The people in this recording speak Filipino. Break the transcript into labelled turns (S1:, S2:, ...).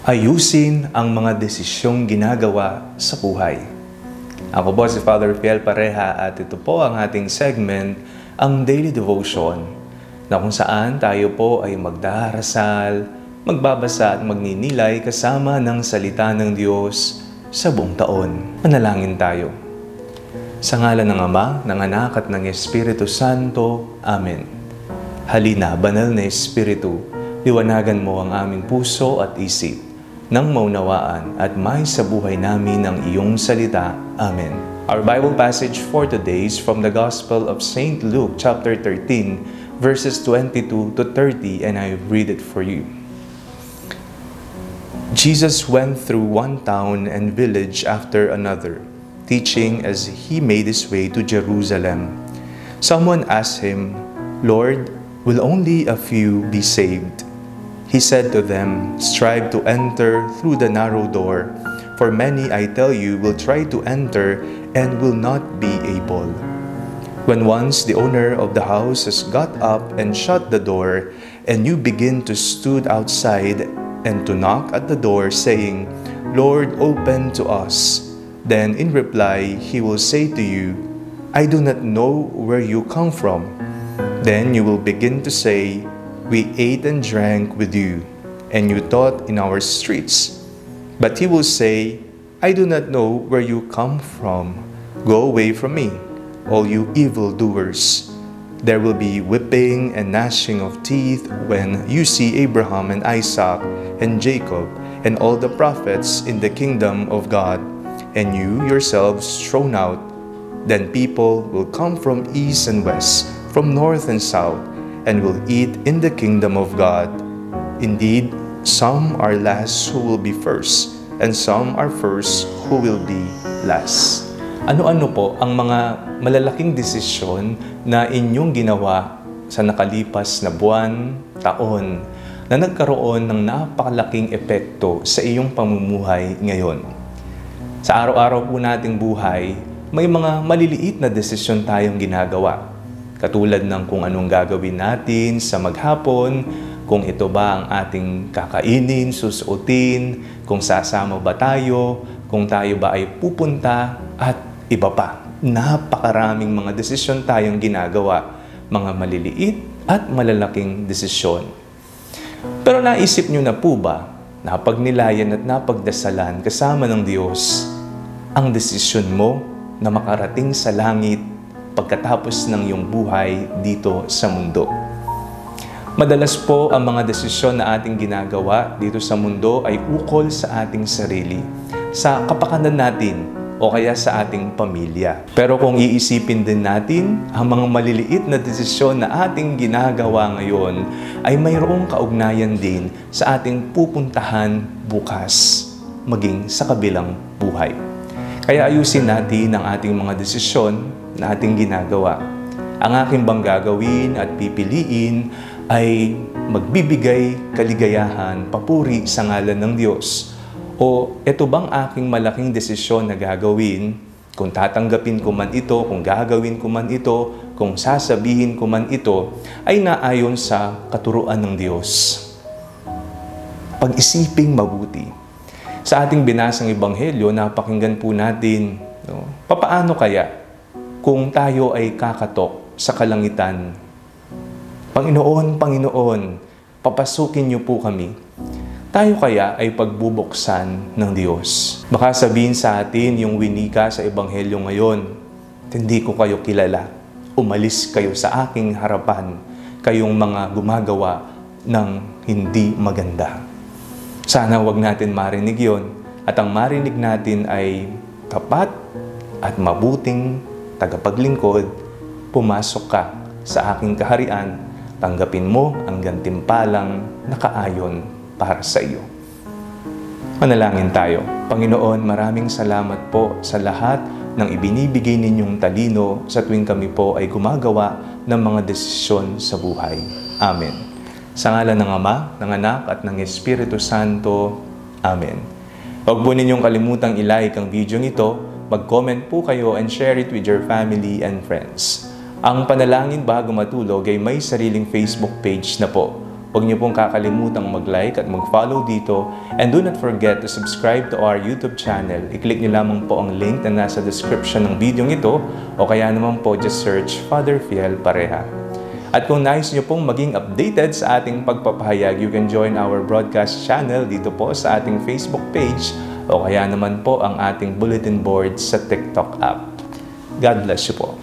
S1: Ayusin ang mga desisyong ginagawa sa buhay. Ako po si Father Fiel Pareha at ito po ang ating segment, ang Daily Devotion, na kung saan tayo po ay magdarasal, magbabasa at magninilay kasama ng salita ng Diyos sa buong taon. Manalangin tayo. Sa ngalan ng Ama, ng Anak at ng Espiritu Santo. Amen. Halina, banal na Espiritu, liwanagan mo ang aming puso at isip, nang maunawaan at may sa buhay namin ang iyong salita. Amen. Our Bible passage for today is from the Gospel of St. Luke chapter 13, verses 22 to 30, and I read it for you. Jesus went through one town and village after another, teaching as he made his way to Jerusalem. Someone asked him, "Lord, will only a few be saved?" He said to them, "Strive to enter through the narrow door, for many, I tell you, will try to enter and will not be able." When once the owner of the house has got up and shut the door, and you begin to stood outside and to knock at the door, saying, "Lord, open to us," then in reply he will say to you, "I do not know where you come from." Then you will begin to say, "We ate and drank with you, and you taught in our streets." But he will say, "I do not know where you come from. Go away from me, all you evildoers." There will be weeping and gnashing of teeth when you see Abraham and Isaac and Jacob and all the prophets in the kingdom of God, and you yourselves thrown out. Then people will come from east and west, from north and south, and will eat in the kingdom of God. Indeed, some are last who will be first, and some are first who will be last. Ano-ano po ang mga malalaking desisyon na inyong ginawa sa nakalipas na buwan, taon, na nagkaroon ng napakalaking epekto sa iyong pamumuhay ngayon? Sa araw-araw po nating buhay, may mga maliliit na desisyon tayong ginagawa. Katulad ng kung anong gagawin natin sa maghapon, kung ito ba ang ating kakainin, susuotin, kung sasama ba tayo, kung tayo ba ay pupunta, at iba pa. Napakaraming mga desisyon tayong ginagawa, mga maliliit at malalaking desisyon. Pero naisip nyo na po ba, napagnilayan at napagdasalan kasama ng Diyos, ang desisyon mo na makarating sa langit pagkatapos ng iyong buhay dito sa mundo? Madalas po ang mga desisyon na ating ginagawa dito sa mundo ay ukol sa ating sarili, sa kapakanan natin o kaya sa ating pamilya. Pero kung iisipin din natin, ang mga maliliit na desisyon na ating ginagawa ngayon ay mayroong kaugnayan din sa ating pupuntahan bukas, maging sa kabilang buhay. Kaya ayusin natin ang ating mga desisyon na ating ginagawa. Ang aking bang gagawin at pipiliin ay magbibigay kaligayahan, papuri sa ngalan ng Diyos? O ito bang aking malaking desisyon na gagawin, kung tatanggapin ko man ito, kung gagawin ko man ito, kung sasabihin ko man ito, ay naayon sa katuruan ng Diyos? Pag-isiping mabuti. Sa ating binasang ebanghelyo, napakinggan po natin, papaano kaya kung tayo ay kakatok sa kalangitan? Panginoon, Panginoon, papasukin niyo po kami. Tayo kaya ay pagbubuksan ng Diyos? Baka sabihin sa atin yung winika sa ebanghelyo ngayon, "Hindi ko kayo kilala. Umalis kayo sa aking harapan, kayong mga gumagawa ng hindi maganda." Sana wag natin marinig yon, at ang marinig natin ay tapat at mabuting tagapaglingkod. Pumasok ka sa aking kaharian, tanggapin mo ang gantimpalang nakaayon para sa iyo. Manalangin tayo. Panginoon, maraming salamat po sa lahat ng ibinibigay ninyong talino sa tuwing kami po ay gumagawa ng mga desisyon sa buhay. Amen. Sa ngalan ng Ama, ng Anak at ng Espiritu Santo. Amen. Huwag po ninyong kalimutang i-like ang video nito, mag-comment po kayo and share it with your family and friends. Ang Panalangin Bago Matulog ay may sariling Facebook page na po. Huwag niyo pong kakalimutang mag-like at mag-follow dito. And do not forget to subscribe to our YouTube channel. I-click niyo lamang po ang link na nasa description ng video ito o kaya naman po just search Father Fiel Pareha. At kung nais niyo pong maging updated sa ating pagpapahayag, you can join our broadcast channel dito po sa ating Facebook page o kaya naman po ang ating bulletin board sa TikTok app. God bless you po.